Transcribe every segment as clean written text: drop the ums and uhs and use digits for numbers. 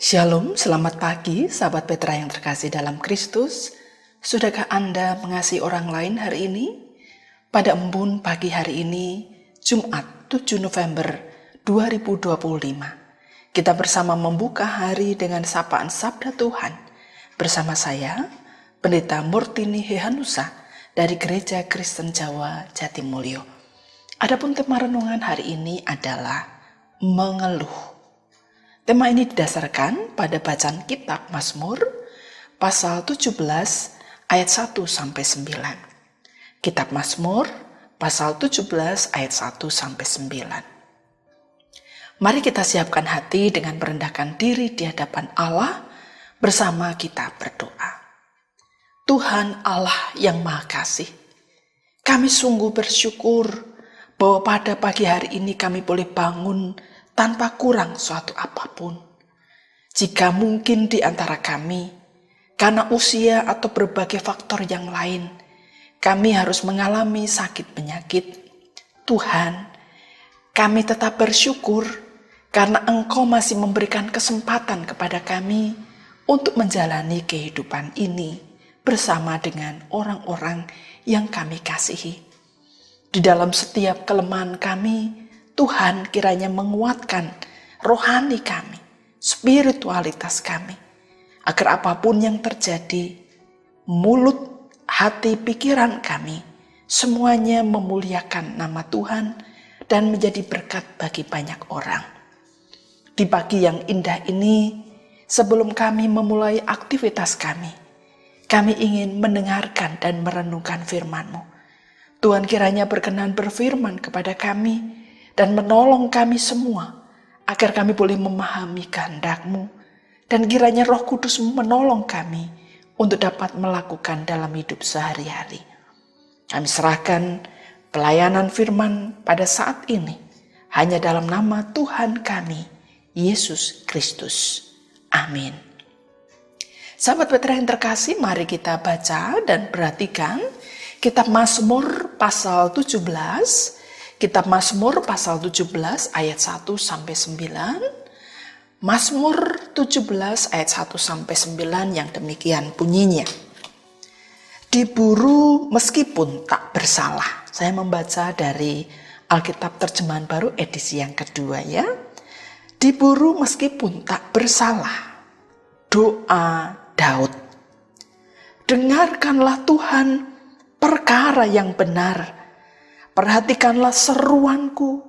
Shalom, selamat pagi sahabat Petra yang terkasih dalam Kristus. Sudahkah Anda mengasihi orang lain hari ini? Pada embun pagi hari ini, Jumat 7 November 2025, kita bersama membuka hari dengan sapaan Sabda Tuhan. Bersama saya, Pendeta Murtini Hehanusa dari Gereja Kristen Jawa Jatimulyo. Adapun tema renungan hari ini adalah mengeluh. Tema ini didasarkan pada bacaan kitab Mazmur pasal 17 ayat 1-9. Kitab Mazmur pasal 17 ayat 1-9. Mari kita siapkan hati dengan merendahkan diri di hadapan Allah, bersama kita berdoa. Tuhan Allah yang Maha Kasih, kami sungguh bersyukur bahwa pada pagi hari ini kami boleh bangun tanpa kurang suatu apapun. Jika mungkin di antara kami, karena usia atau berbagai faktor yang lain, kami harus mengalami sakit penyakit, Tuhan, kami tetap bersyukur karena Engkau masih memberikan kesempatan kepada kami untuk menjalani kehidupan ini bersama dengan orang-orang yang kami kasihi. Di dalam setiap kelemahan kami, Tuhan kiranya menguatkan rohani kami, spiritualitas kami, agar apapun yang terjadi, mulut, hati, pikiran kami, semuanya memuliakan nama Tuhan dan menjadi berkat bagi banyak orang. Di pagi yang indah ini, sebelum kami memulai aktivitas kami ingin mendengarkan dan merenungkan firman-Mu. Tuhan kiranya berkenan berfirman kepada kami, dan menolong kami semua, agar kami boleh memahami kehendak-Mu, dan kiranya Roh Kudus menolong kami untuk dapat melakukan dalam hidup sehari-hari. Kami serahkan pelayanan firman pada saat ini, hanya dalam nama Tuhan kami, Yesus Kristus. Amin. Sahabat Petra yang terkasih, mari kita baca dan perhatikan kitab Mazmur pasal 17, Kitab Mazmur pasal 17 ayat 1-9. Mazmur 17 ayat 1-9 yang demikian bunyinya. Diburu meskipun tak bersalah. Saya membaca dari Alkitab Terjemahan Baru edisi yang kedua ya. Diburu meskipun tak bersalah. Doa Daud. Dengarkanlah Tuhan perkara yang benar. Perhatikanlah seruanku,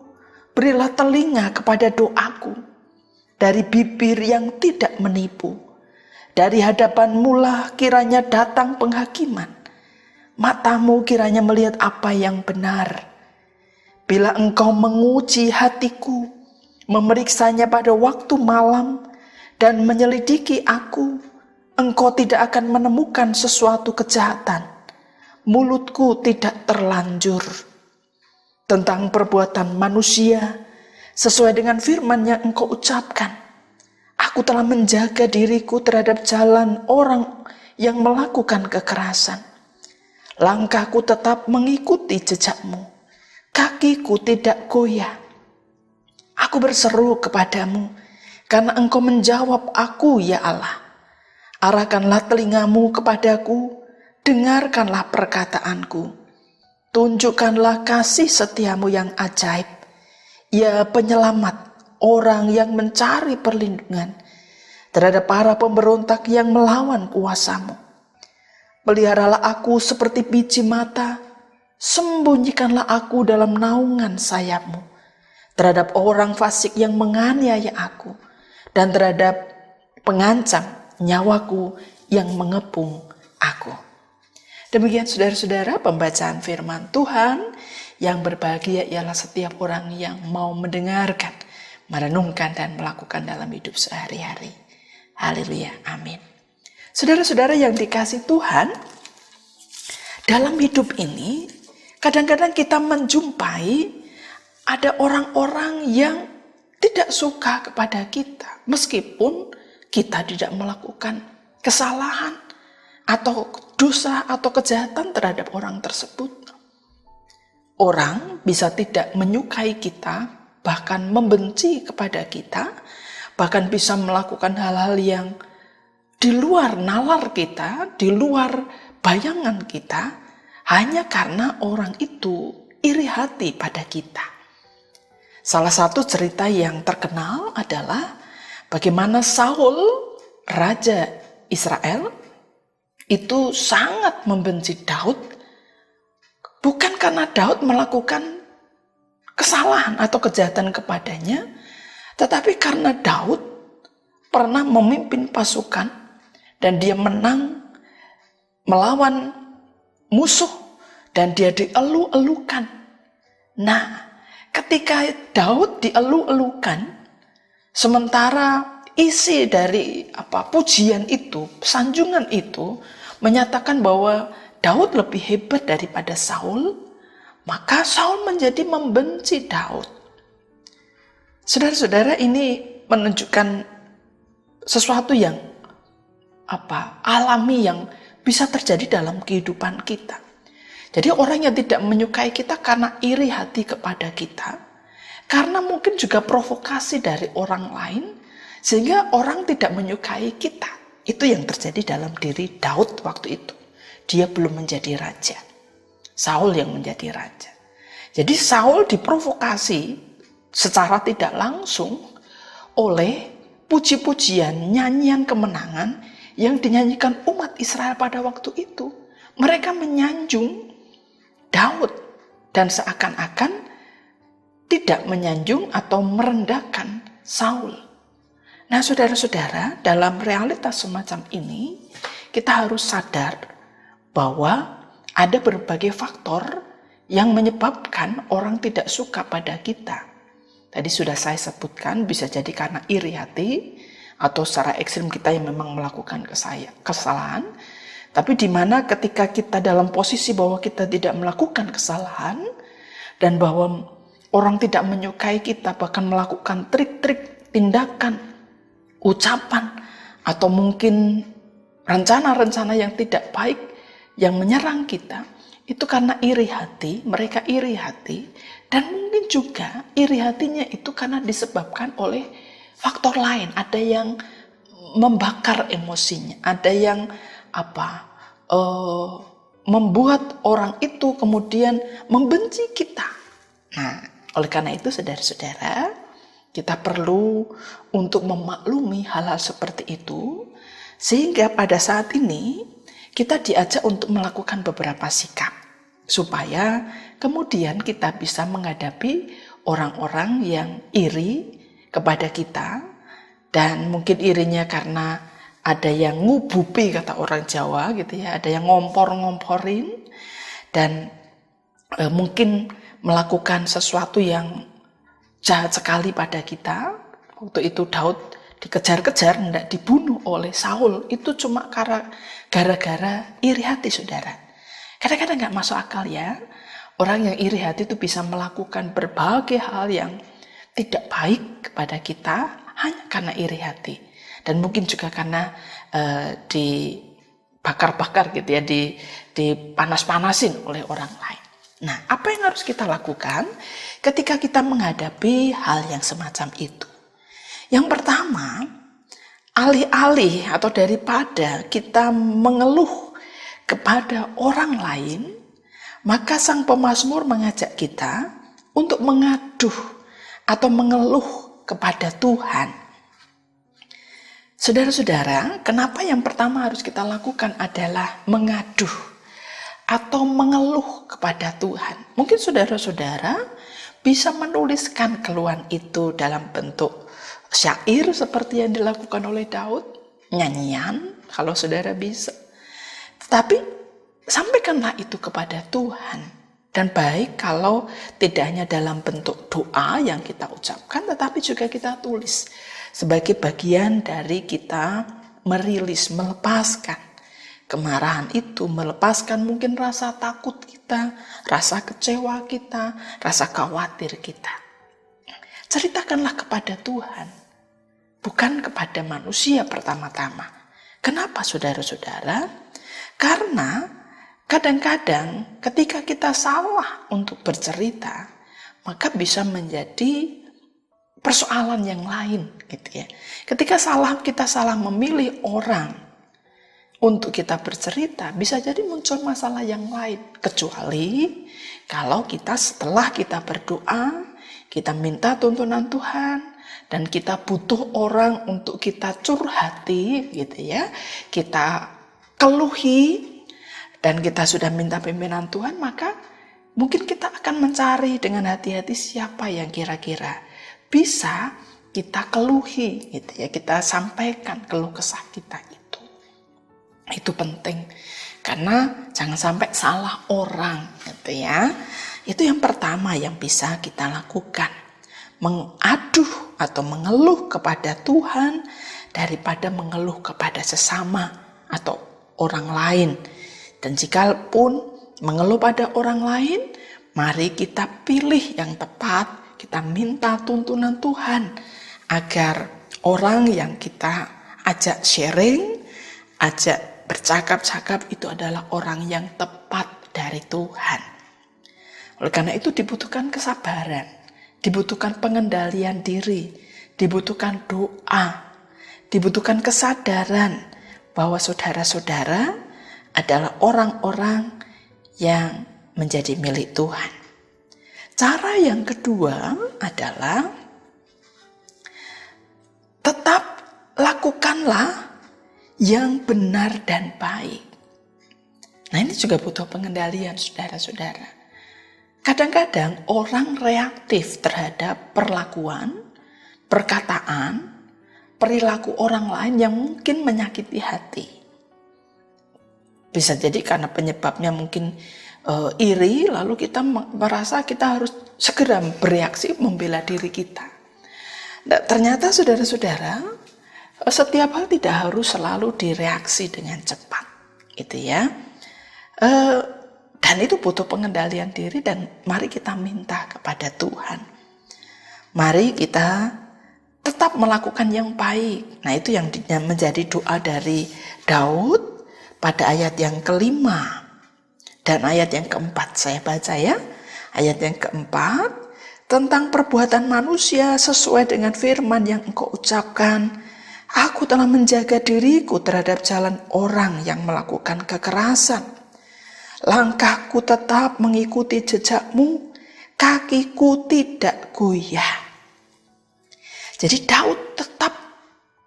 berilah telinga kepada doaku. Dari bibir yang tidak menipu, dari hadapanmu lah kiranya datang penghakiman. Matamu kiranya melihat apa yang benar. Bila engkau menguji hatiku, memeriksanya pada waktu malam, dan menyelidiki aku, engkau tidak akan menemukan sesuatu kejahatan. Mulutku tidak terlanjur tentang perbuatan manusia, sesuai dengan firman yang engkau ucapkan. Aku telah menjaga diriku terhadap jalan orang yang melakukan kekerasan. Langkahku tetap mengikuti jejakmu, kakiku tidak goyah. Aku berseru kepadamu, karena engkau menjawab aku, ya Allah. Arahkanlah telingamu kepadaku, dengarkanlah perkataanku. Tunjukkanlah kasih setiamu yang ajaib, ya penyelamat orang yang mencari perlindungan terhadap para pemberontak yang melawan kuasamu. Peliharalah aku seperti biji mata, sembunyikanlah aku dalam naungan sayapmu, terhadap orang fasik yang menganiaya aku, dan terhadap pengancam nyawaku yang mengepung aku. Demikian saudara-saudara pembacaan firman Tuhan. Yang berbahagia ialah setiap orang yang mau mendengarkan, merenungkan dan melakukan dalam hidup sehari-hari. Haleluya, amin. Saudara-saudara yang dikasihi Tuhan, dalam hidup ini kadang-kadang kita menjumpai ada orang-orang yang tidak suka kepada kita, meskipun kita tidak melakukan kesalahan atau dosa atau kejahatan terhadap orang tersebut. Orang bisa tidak menyukai kita, bahkan membenci kepada kita bahkan bisa melakukan hal-hal yang di luar nalar kita, di luar bayangan kita, hanya karena orang itu iri hati pada kita. Salah satu cerita yang terkenal adalah bagaimana Saul, raja Israel, itu sangat membenci Daud, bukan karena Daud melakukan kesalahan atau kejahatan kepadanya, tetapi karena Daud pernah memimpin pasukan dan dia menang melawan musuh dan dia dielu-elukan. Nah, ketika Daud dielu-elukan, sementara isi dari pujian itu, sanjungan itu menyatakan bahwa Daud lebih hebat daripada Saul, maka Saul menjadi membenci Daud. Saudara-saudara, ini menunjukkan sesuatu yang alami yang bisa terjadi dalam kehidupan kita. Jadi orang yang tidak menyukai kita karena iri hati kepada kita, karena mungkin juga provokasi dari orang lain, sehingga orang tidak menyukai kita. Itu yang terjadi dalam diri Daud waktu itu. Dia belum menjadi raja. Saul yang menjadi raja. Jadi Saul diprovokasi secara tidak langsung oleh puji-pujian, nyanyian kemenangan yang dinyanyikan umat Israel pada waktu itu. Mereka menyanjung Daud dan seakan-akan tidak menyanjung atau merendahkan Saul. Nah, saudara-saudara, dalam realitas semacam ini, kita harus sadar bahwa ada berbagai faktor yang menyebabkan orang tidak suka pada kita. Tadi sudah saya sebutkan, bisa jadi karena iri hati, atau secara ekstrim kita yang memang melakukan kesalahan. Tapi di mana ketika kita dalam posisi bahwa kita tidak melakukan kesalahan, dan bahwa orang tidak menyukai kita, bahkan melakukan trik-trik, tindakan, ucapan, atau mungkin rencana-rencana yang tidak baik yang menyerang kita, itu karena iri hati, mereka iri hati, dan mungkin juga iri hatinya itu karena disebabkan oleh faktor lain. Ada yang membakar emosinya, ada yang membuat orang itu kemudian membenci kita. Nah, oleh karena itu saudara-saudara, kita perlu untuk memaklumi hal-hal seperti itu, sehingga pada saat ini kita diajak untuk melakukan beberapa sikap, supaya kemudian kita bisa menghadapi orang-orang yang iri kepada kita, dan mungkin irinya karena ada yang ngubupi, kata orang Jawa gitu ya, ada yang ngompor-ngomporin, dan mungkin melakukan sesuatu yang jahat sekali pada kita. Waktu itu Daud dikejar-kejar, hendak dibunuh oleh Saul. Itu cuma gara-gara iri hati, saudara. Kadang-kadang gak masuk akal ya. Orang yang iri hati itu bisa melakukan berbagai hal yang tidak baik kepada kita hanya karena iri hati. Dan mungkin juga karena dibakar-bakar gitu ya, dipanas-panasin oleh orang lain. Nah, apa yang harus kita lakukan ketika kita menghadapi hal yang semacam itu? Yang pertama, alih-alih atau daripada kita mengeluh kepada orang lain, maka sang pemazmur mengajak kita untuk mengaduh atau mengeluh kepada Tuhan. Saudara-saudara, kenapa yang pertama harus kita lakukan adalah mengaduh atau mengeluh kepada Tuhan? Mungkin saudara-saudara bisa menuliskan keluhan itu dalam bentuk syair seperti yang dilakukan oleh Daud, nyanyian kalau saudara bisa. Tetapi sampaikanlah itu kepada Tuhan. Dan baik kalau tidak hanya dalam bentuk doa yang kita ucapkan, tetapi juga kita tulis sebagai bagian dari kita merilis, melepaskan kemarahan itu, melepaskan mungkin rasa takut kita, rasa kecewa kita, rasa khawatir kita. Ceritakanlah kepada Tuhan, bukan kepada manusia pertama-tama. Kenapa saudara-saudara? Karena kadang-kadang ketika kita salah untuk bercerita, maka bisa menjadi persoalan yang lain gitu ya. Ketika kita salah memilih orang untuk kita bercerita, bisa jadi muncul masalah yang lain. Kecuali kalau setelah kita berdoa, kita minta tuntunan Tuhan, dan kita butuh orang untuk kita curhati gitu ya, kita keluhi, dan kita sudah minta pimpinan Tuhan, maka mungkin kita akan mencari dengan hati-hati siapa yang kira-kira bisa kita keluhi gitu ya, kita sampaikan keluh kesah kita itu. Itu penting, karena jangan sampai salah orang gitu ya. Itu yang pertama yang bisa kita lakukan, mengaduh atau mengeluh kepada Tuhan daripada mengeluh kepada sesama atau orang lain. Dan jikapun mengeluh pada orang lain, mari kita pilih yang tepat, kita minta tuntunan Tuhan agar orang yang kita ajak sharing, ajak bercakap-cakap itu adalah orang yang tepat dari Tuhan. Oleh karena itu dibutuhkan kesabaran, dibutuhkan pengendalian diri, dibutuhkan doa, dibutuhkan kesadaran bahwa saudara-saudara adalah orang-orang yang menjadi milik Tuhan. Cara yang kedua adalah tetap lakukanlah yang benar dan baik. Nah, ini juga butuh pengendalian, saudara-saudara. Kadang-kadang orang reaktif terhadap perlakuan, perkataan, perilaku orang lain yang mungkin menyakiti hati. Bisa jadi karena penyebabnya mungkin iri, lalu kita merasa kita harus segera bereaksi membela diri kita. Nah, ternyata saudara-saudara, setiap hal tidak harus selalu direaksi dengan cepat, gitu ya. Dan itu butuh pengendalian diri, dan mari kita minta kepada Tuhan. Mari kita tetap melakukan yang baik. Nah, itu yang menjadi doa dari Daud pada ayat yang kelima dan ayat yang keempat. Saya baca ya, ayat yang keempat, tentang perbuatan manusia sesuai dengan firman yang Engkau ucapkan, aku telah menjaga diriku terhadap jalan orang yang melakukan kekerasan. Langkahku tetap mengikuti jejakmu, kakiku tidak goyah. Jadi Daud tetap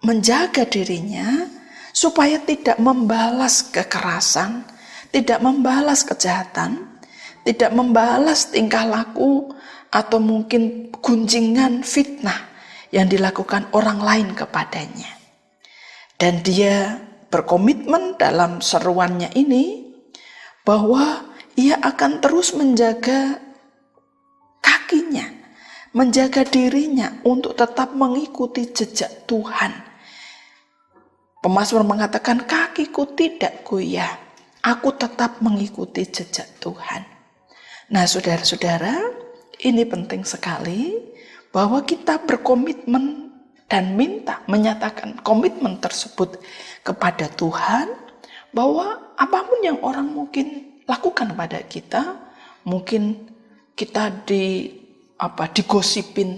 menjaga dirinya supaya tidak membalas kekerasan, tidak membalas kejahatan, tidak membalas tingkah laku atau mungkin gunjingan fitnah yang dilakukan orang lain kepadanya. Dan dia berkomitmen dalam seruannya ini bahwa ia akan terus menjaga kakinya, menjaga dirinya untuk tetap mengikuti jejak Tuhan. Pemazmur mengatakan, kakiku tidak goyah, aku tetap mengikuti jejak Tuhan. Nah, saudara-saudara, ini penting sekali bahwa kita berkomitmen dan menyatakan komitmen tersebut kepada Tuhan, bahwa apapun yang orang mungkin lakukan pada kita, mungkin kita digosipin,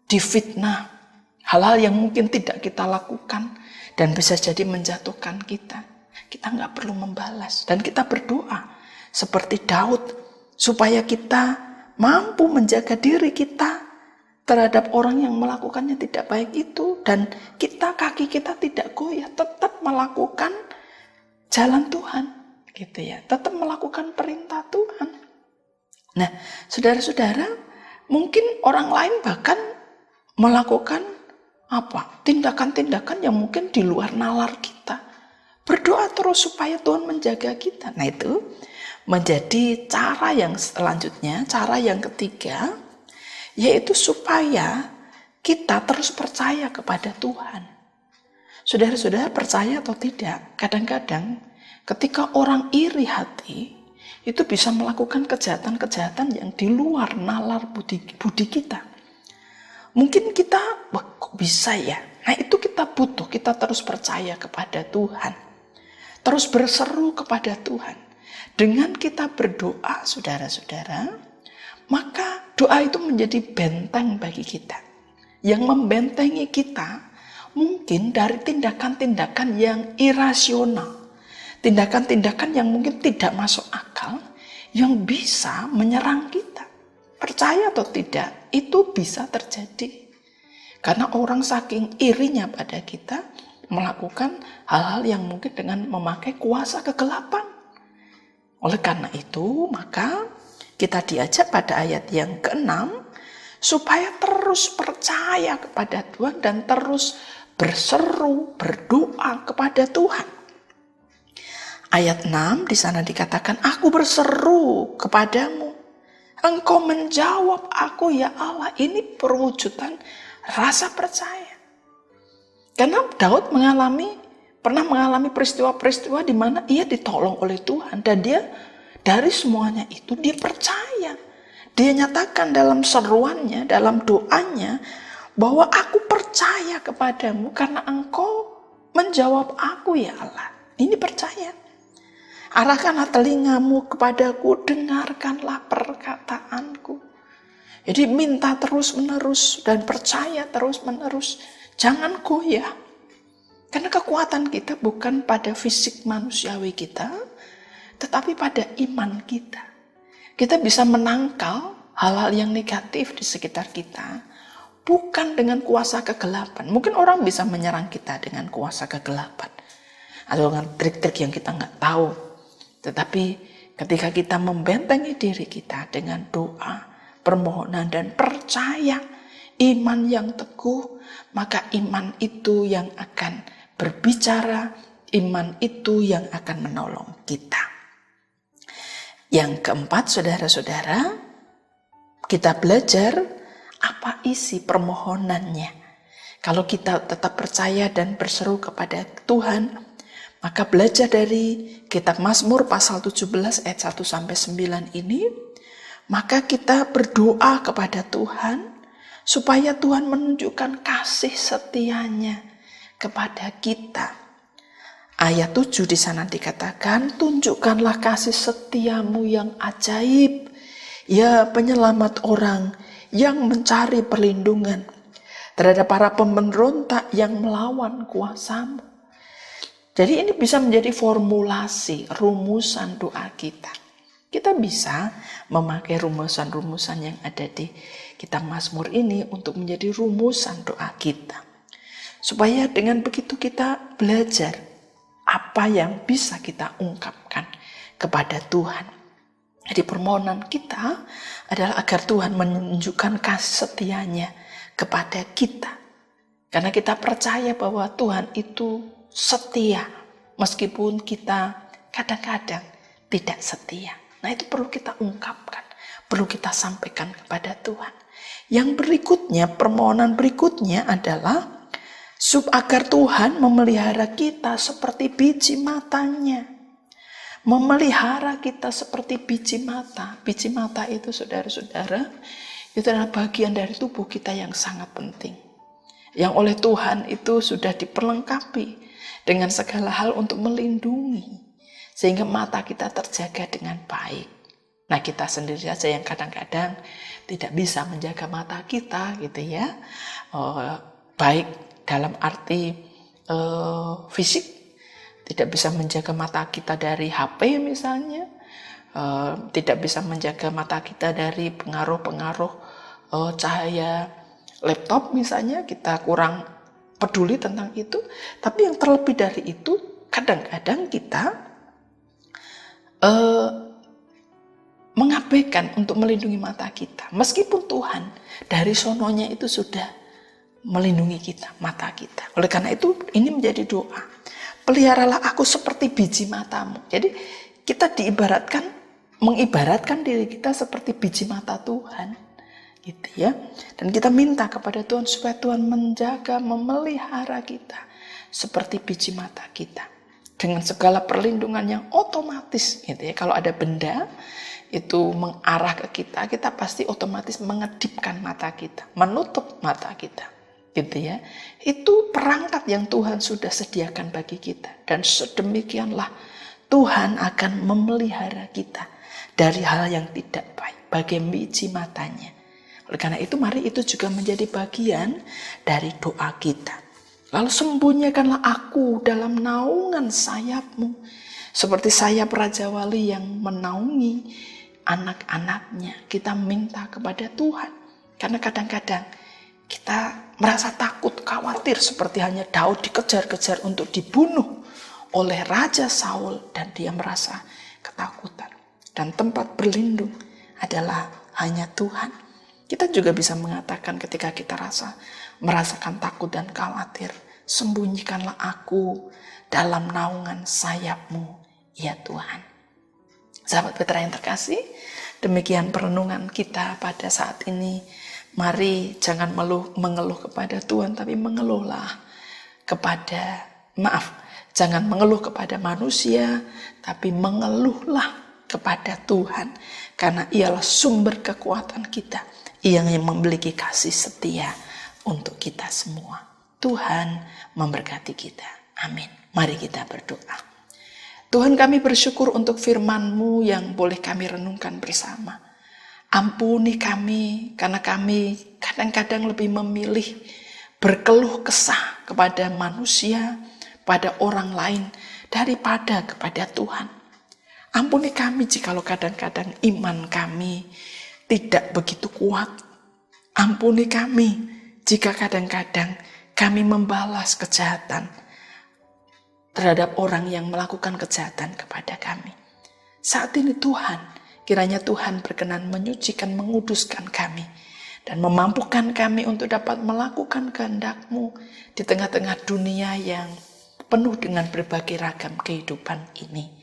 difitnah, hal-hal yang mungkin tidak kita lakukan dan bisa jadi menjatuhkan kita. Kita nggak perlu membalas, dan kita berdoa seperti Daud supaya kita mampu menjaga diri kita terhadap orang yang melakukannya tidak baik itu, dan kaki kita tidak goyah, tetap melakukan jalan Tuhan, gitu ya, tetap melakukan perintah Tuhan. Nah, saudara-saudara, mungkin orang lain bahkan melakukan tindakan-tindakan yang mungkin di luar nalar kita. Berdoa terus supaya Tuhan menjaga kita. Nah, itu menjadi cara yang selanjutnya, cara yang ketiga, yaitu supaya kita terus percaya kepada Tuhan. Saudara-saudara, percaya atau tidak, kadang-kadang ketika orang iri hati, itu bisa melakukan kejahatan-kejahatan yang di luar nalar budi kita. Mungkin kita, kok bisa ya? Nah, itu kita terus percaya kepada Tuhan. Terus berseru kepada Tuhan. Dengan kita berdoa, saudara-saudara, maka doa itu menjadi benteng bagi kita. yang membentengi kita mungkin dari tindakan-tindakan yang irasional, tindakan-tindakan yang mungkin tidak masuk akal, yang bisa menyerang kita. Percaya atau tidak, itu bisa terjadi. Karena orang saking irinya pada kita, melakukan hal-hal yang mungkin dengan memakai kuasa kegelapan. Oleh karena itu, maka kita diajak pada ayat yang ke-6, supaya terus percaya kepada Tuhan dan terus berseru, berdoa kepada Tuhan. Ayat 6 di sana dikatakan, aku berseru kepadamu, engkau menjawab aku ya Allah. Ini perwujudan rasa percaya. Karena Daud pernah mengalami peristiwa-peristiwa di mana ia ditolong oleh Tuhan. Dan dia dari semuanya itu dia percaya. Dia nyatakan dalam seruannya, dalam doanya, bahwa aku percaya kepadamu karena engkau menjawab aku ya Allah. Ini percaya. Arahkanlah telingamu kepadaku, dengarkanlah perkataanku. Jadi minta terus menerus dan percaya terus menerus. Jangan goyah. Karena kekuatan kita bukan pada fisik manusiawi kita, tetapi pada iman kita. Kita bisa menangkal hal-hal yang negatif di sekitar kita, bukan dengan kuasa kegelapan. Mungkin orang bisa menyerang kita dengan kuasa kegelapan, atau dengan trik-trik yang kita nggak tahu. Tetapi ketika kita membentengi diri kita dengan doa, permohonan, dan percaya, iman yang teguh, maka iman itu yang akan berbicara, iman itu yang akan menolong kita. Yang keempat, saudara-saudara, kita belajar apa isi permohonannya. Kalau kita tetap percaya dan berseru kepada Tuhan, maka belajar dari kitab Mazmur pasal 17 ayat 1-9 ini, maka kita berdoa kepada Tuhan supaya Tuhan menunjukkan kasih setianya kepada kita. Ayat 7 di sana dikatakan, tunjukkanlah kasih setiamu yang ajaib, ya penyelamat orang yang mencari perlindungan terhadap para pemberontak yang melawan kuasamu. Jadi ini bisa menjadi formulasi, rumusan doa kita. Kita bisa memakai rumusan-rumusan yang ada di kitab Mazmur ini untuk menjadi rumusan doa kita. Supaya dengan begitu kita belajar apa yang bisa kita ungkapkan kepada Tuhan. Jadi permohonan kita adalah agar Tuhan menunjukkan kasih setianya kepada kita. Karena kita percaya bahwa Tuhan itu setia, meskipun kita kadang-kadang tidak setia. Nah, itu perlu kita ungkapkan, perlu kita sampaikan kepada Tuhan. Yang berikutnya, permohonan berikutnya adalah agar Tuhan memelihara kita seperti biji matanya. Memelihara kita seperti biji mata. Biji mata itu, saudara-saudara, itu adalah bagian dari tubuh kita yang sangat penting. Yang oleh Tuhan itu sudah diperlengkapi dengan segala hal untuk melindungi. Sehingga mata kita terjaga dengan baik. Nah, kita sendiri saja yang kadang-kadang tidak bisa menjaga mata kita gitu ya. Baik dalam arti fisik, tidak bisa menjaga mata kita dari HP misalnya, tidak bisa menjaga mata kita dari pengaruh-pengaruh cahaya laptop misalnya, kita kurang peduli tentang itu. Tapi yang terlebih dari itu, kadang-kadang kita mengabaikan untuk melindungi mata kita. Meskipun Tuhan dari sononya itu sudah melindungi kita, mata kita. Oleh karena itu, ini menjadi doa. Peliharalah aku seperti biji matamu. Jadi kita mengibaratkan diri kita seperti biji mata Tuhan, gitu ya. Dan kita minta kepada Tuhan supaya Tuhan menjaga, memelihara kita seperti biji mata kita, dengan segala perlindungan yang otomatis, gitu ya. Kalau ada benda itu mengarah ke kita, kita pasti otomatis mengedipkan mata kita, menutup mata kita. Gitu ya. Itu perangkat yang Tuhan sudah sediakan bagi kita, dan sedemikianlah Tuhan akan memelihara kita dari hal yang tidak baik, bagai biji matanya. Oleh karena itu mari itu juga menjadi bagian dari doa kita. Lalu sembunyikanlah aku dalam naungan sayap-Mu, seperti sayap Raja Wali yang menaungi anak-anaknya. Kita minta kepada Tuhan, karena kadang-kadang kita merasa takut, khawatir, seperti hanya Daud dikejar-kejar untuk dibunuh oleh Raja Saul, dan dia merasa ketakutan. Dan tempat berlindung adalah hanya Tuhan. Kita juga bisa mengatakan ketika kita merasakan takut dan khawatir, sembunyikanlah aku dalam naungan sayap-Mu, ya Tuhan. Sahabat Petra yang terkasih, demikian perenungan kita pada saat ini. Mari jangan mengeluh kepada Tuhan, tapi jangan mengeluh kepada manusia, tapi mengeluhlah kepada Tuhan, karena Ialah sumber kekuatan kita, Ia yang memiliki kasih setia untuk kita semua. Tuhan memberkati kita. Amin. Mari kita berdoa. Tuhan, kami bersyukur untuk firman-Mu yang boleh kami renungkan bersama. Ampuni kami, karena kami kadang-kadang lebih memilih berkeluh kesah kepada manusia, pada orang lain, daripada kepada Tuhan. Ampuni kami jikalau kadang-kadang iman kami tidak begitu kuat. Ampuni kami jika kadang-kadang kami membalas kejahatan terhadap orang yang melakukan kejahatan kepada kami. Saat ini Tuhan, kiranya Tuhan berkenan menyucikan, menguduskan kami, dan memampukan kami untuk dapat melakukan kehendak-Mu di tengah-tengah dunia yang penuh dengan berbagai ragam kehidupan ini.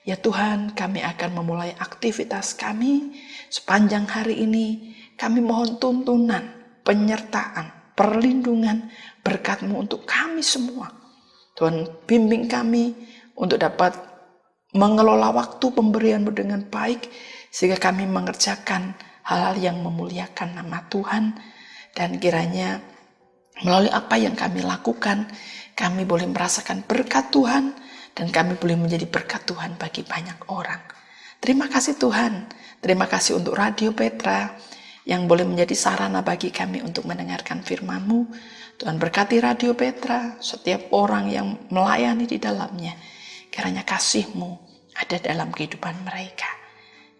Ya Tuhan, kami akan memulai aktivitas kami sepanjang hari ini. Kami mohon tuntunan, penyertaan, perlindungan, berkat-Mu untuk kami semua. Tuhan, bimbing kami untuk dapat mengelola waktu pemberian-Mu dengan baik, sehingga kami mengerjakan hal-hal yang memuliakan nama Tuhan. Dan kiranya melalui apa yang kami lakukan, kami boleh merasakan berkat Tuhan, dan kami boleh menjadi berkat Tuhan bagi banyak orang. Terima kasih Tuhan. Terima kasih untuk Radio Petra yang boleh menjadi sarana bagi kami untuk mendengarkan firman-Mu. Tuhan berkati Radio Petra, setiap orang yang melayani di dalamnya. Kiranya kasih-Mu ada dalam kehidupan mereka.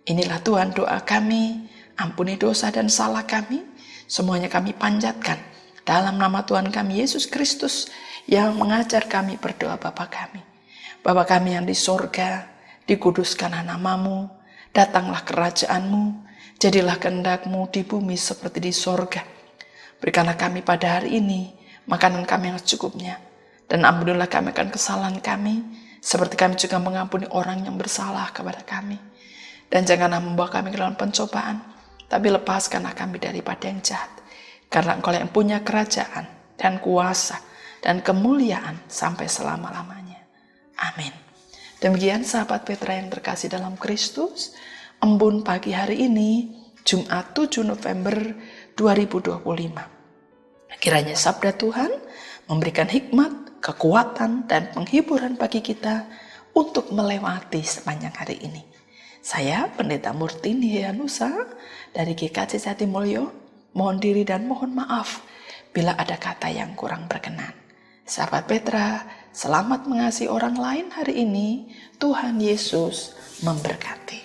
Inilah Tuhan doa kami, ampuni dosa dan salah kami. Semuanya kami panjatkan dalam nama Tuhan kami Yesus Kristus yang mengajar kami berdoa Bapa kami. Bapa kami yang di sorga, dikuduskanlah nama-Mu, datanglah kerajaan-Mu, jadilah kehendak-Mu di bumi seperti di sorga. Berikanlah kami pada hari ini makanan kami yang secukupnya, dan ampunilah kami akan kesalahan kami, seperti kami juga mengampuni orang yang bersalah kepada kami. Dan janganlah membawa kami ke dalam pencobaan, tapi lepaskanlah kami daripada yang jahat. Karena Engkau yang punya kerajaan dan kuasa dan kemuliaan sampai selama-lamanya. Amin. Demikian sahabat Petra yang terkasih dalam Kristus, embun pagi hari ini, Jumat 7 November 2025. Kiranya sabda Tuhan memberikan hikmat, kekuatan, dan penghiburan bagi kita untuk melewati sepanjang hari ini. Saya Pendeta Murtini Yanusa dari GKJ Jatimulyo, mohon diri dan mohon maaf bila ada kata yang kurang berkenan. Sahabat Petra, selamat mengasihi orang lain hari ini. Tuhan Yesus memberkati.